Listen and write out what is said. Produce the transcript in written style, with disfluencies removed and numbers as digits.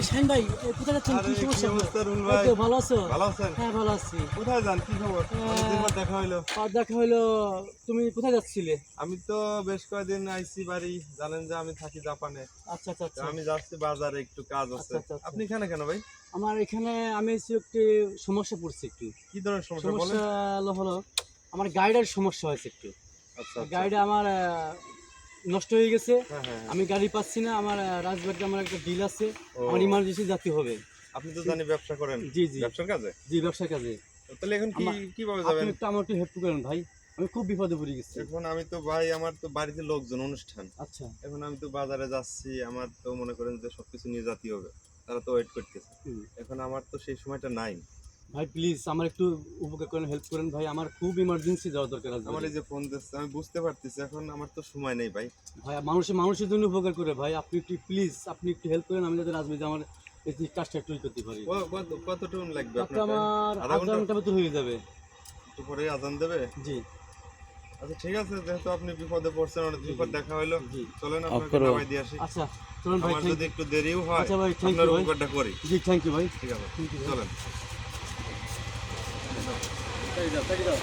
শাহিন ভাই কোথায় যাচ্ছেন? কি সমস্যা? এই তো ভালো আছো? ভালো আছেন? হ্যাঁ ভালো আছি। কোথায় যান? কি খবর? অনেকদিন পর দেখা হইলো। আর দেখা হইলো। তুমি কোথায় যাচ্ছিলে? আমি তো বেশ কয়েকদিন আইছি বাড়ি। জানেন যে আমি থাকি জাপানে। আচ্ছা আচ্ছা তো আচ্ছা আমি যাচ্ছি বাজারে, একটু কাজ আছে। আচ্ছা, আচ্ছা, আচ্ছা। আপনি এখানে কেন ভাই? আমার এখানে আমি একটু সমস্যা পড়ছি একটু। কি ধরনের সমস্যা বলেন? সমস্যা হলো আমার গাড়িটার সমস্যা হয়েছে একটু। আচ্ছা আচ্ছা। গাড়িটা আমার নষ্ট হয়ে গেছে। হ্যাঁ হ্যাঁ হ্যাঁ। আমি গাড়ি পাচ্ছি না। আমার রাজবাড়িতে আমার একটা ডিল আছে। ও। আমার ইমার্জেন্সি যেতে হবে। আপনি তো জানি ব্যবসা করেন। জি জি ব্যবসার কাজে? জি ব্যবসার কাজে। তাহলে এখন কিভাবে আপনি যাবেন? একটু আমার একটু হেল্প করেন ভাই। আমি খুব বিপদে পড়ে গেছি। এখন আমি তো ভাই, আমার তো বাড়িতে লোকজন, অনুষ্ঠান। আচ্ছা। এখন আমি তো বাজারে যাচ্ছি, আমার তো মনে করেন যে সবকিছু নিয়ে যেতে হবে। তারা তো ওয়েট করতেছে। হুম। এখন আমার তো সেই সময়টা নাই। ভাই প্লিজ আমার একটু উপকার করেন, হেল্প করেন ভাই। আমার খুব ইমার্জেন্সি যাওয়া দরকার আছে আমার এই যে ফোন দিচ্ছে, আমি বুঝতে পারতেছি এখন আমার তো সময় নেই ভাই। ভাই। মানুষের জন্য উপকার করে ভাই। আপনি একটু প্লিজ আপনি একটু হেল্প করেন। আমি যাতে রাজবাড়িতে আমার এই যে কাজটা একটু করতে পারি। কতটুকু লাগবে আপনি আপনার time? আমার আধা আধা ঘন্টা? ঘন্টা মতো হয়ে যাবে। একটু পরে আজান দেবে? জি আচ্ছা ঠিক আছে, যেহেতু আপনি বিপদে পড়ছেন, অনেকদিন পর দেখা হইলো, জি। চলেন আপনাকে নামাই দিয়ে আসি। আচ্ছা চলুন ভাই। আমার যদি একটু দেরিও হয়, আচ্ছা ভাই, thank আপনার you ভাই। উপকারটা করি। জি থ্যাংক ইউ ভাই। ঠিক আছে, Thank you ভাই। চলেন। তাই দাও।